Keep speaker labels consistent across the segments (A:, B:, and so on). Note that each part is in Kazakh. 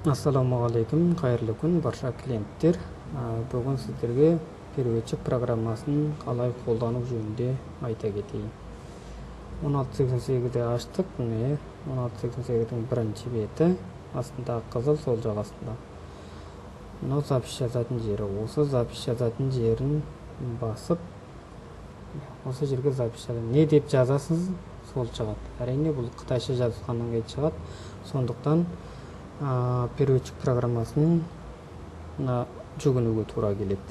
A: Ассаламуалейкум, қайырлы күн, барша клиенттер. Бүгін сіздерге переводчик программасын қалай қолдану жөнінде айта кетейін. 1688-де аштық, міне 1688-дің бірінші беті, астындағы қызыл, сол жағасында. Мынау запись жазатын жері, осы запись жазатын жерін басып, осы жерге запись жазатын. Не деп жазасыз, сол шығады. Әрине бұл қытайша жазылғаннан кейін шығады. Сондықтан переводчик программасының жүгінуге тура келеді.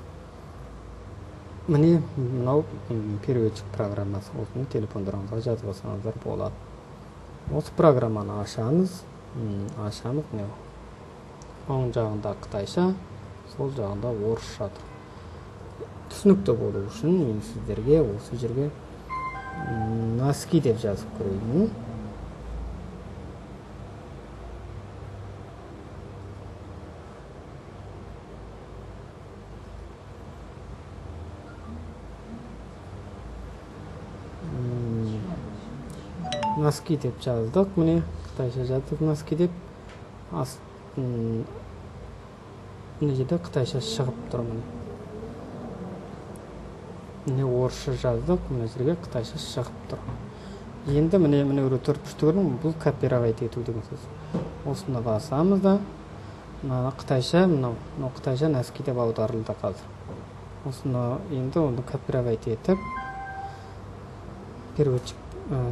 A: Міне мынау переводчик программасы, осыны телефондарыңызға жазып алсаңыздар болады. Осы программаны ашамыз, міне оң жағында қытайша, сол жағында орысша тұр. Түсінікті болу үшін мен сіздерге осы жерге носки деп жазып көрейін. Носки деп жаздық, міне қытайша жаздық носки деп. Мына жерде қытайша шығып тұр, міне орысша жаздық, мына жерге қытайша шығып тұр. Енді міне төртбұрышты көрдің, бұл копировать ету деген сөз. Осыны басамыз да, қытайша, мынау қытайша носки деп аударылды қазір. Осыны енді оны копировать етіп, переводчик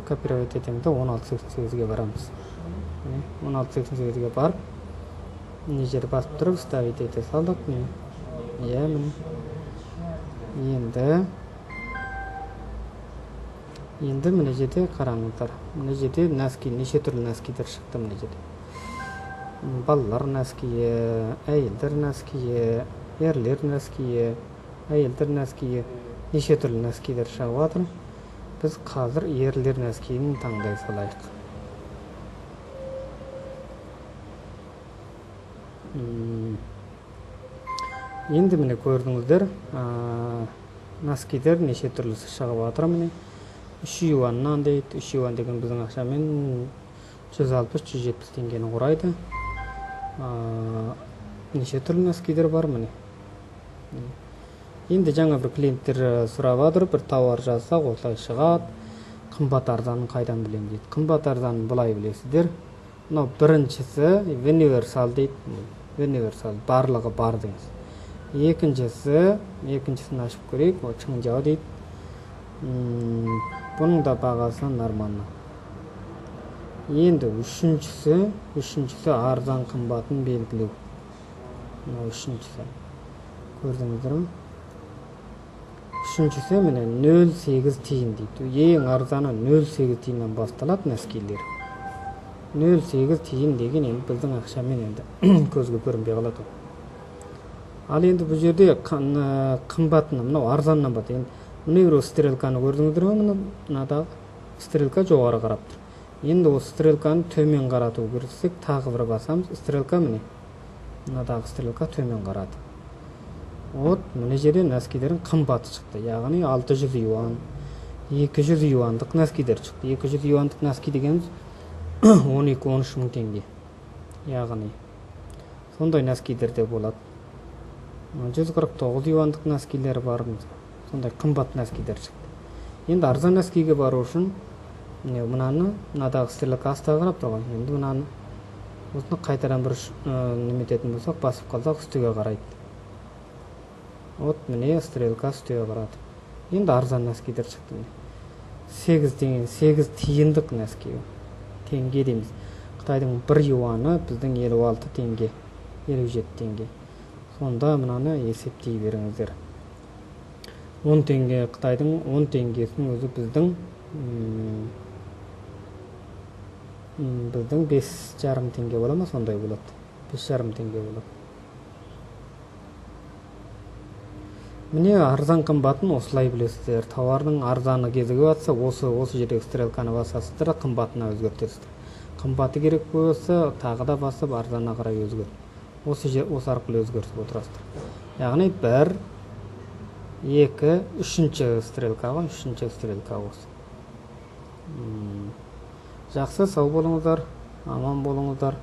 A: копировать етеміз, 1688-ге барамыз. 1688-ге барып, мына жер басып тұрып, ставить ете салдық. Енді мына жерде қараңыздар. Мына жерде носки, неше түрлі носкилер шықты мына жерде. Балалар носкиі, әйелдер носкиі, ерлер носкиі, әйелдер носкиі, неше түрлі носкилер шығып жатыр. Біз қазір ерлер носкиін таңдай салайық. Енді міне көрдіңіздер, носкилер неше түрлісі шығып жатыр. Міне 3 юаннан дейді. 3 юан деген біздің ақшамен 160-170 теңгені құрайды. Неше түрлі носкилер бар міне. Енді жаңа бір клиенттер сұрап жатыр, бір тауар жазсақ осылай шығады. Қымбат арзанын қайдан білем дейді. Қымбат арзанын былай білесіздер. Мынау біріншісі универсал дейді. Универсал барлығы бар деңіз. Екіншісін ашып көрейік, ол Чыңжау дейді. Бұның да бағасы нормально. Енді үшіншісі арзан қымбатын белгілеу. Мынау үшіншісі. Көрдіңіздер ме? Үшіншісі міне 0,8 тиын дейді. Ең арзаны 0,8 тиыннан басталады носкилер. 0,8 тиын деген енді біздің ақшамен енді көзге көрінбей қалады. Ал енді бұл жерде қымбатына, мынау арзаннан бат. Мына стрелканы көрдіңіздер ме? Мынадағы стрелка жоғары қарап тұр. Енді осы стрелканы төмен қарату керексек, тағы бір басамыз. Стрелка міне. Мынадағы стрелка төмен қарады. Мына жерде носкилердің қымбаты шықты. Яғни 600 юан, 200 юандық носкилер шықты. 200 юандық носки дегеніміз 12-13 мың теңге. Яғни сондай носкилер де болады. 149 юандық носкилер бар. Сондай қымбат носкилер шықты. Енді арзан носкиге бару үшін мынадағы стрелка астыға қарап тұрған. Енді мынаны осыны қайтадан бір немететін болсақ, басып қалсақ үстіге қарайды. Міне стрелка үстіге қарады. Енді арзан носкилер шықты. 8 тиындық носки. Теңге дейміз. Қытайдың 1 юаны біздің 56 теңге, 57 теңге. Сонда мынаны есептей беріңіздер. 10 теңге Қытайдың 10 теңгесінің өзі біздің 5,5 теңге бола ма? Сондай болады. 5,5 теңге болады. Міне арзан қымбатын осылай білесіздер. Тауардың арзаны кезігі батса, осы жердегі стрелканы басасыздар, қымбатына өзгертесіздер. Қымбаты керек болса, тағы да басып арзанына қарай өзгерт. Осы арқылы өзгертіп отырасыздар. Яғни 1, 2, 3-ші стрелкаға, 3-ші стрелка осы. Жақсы, сау болыңыздар, аман болыңыздар.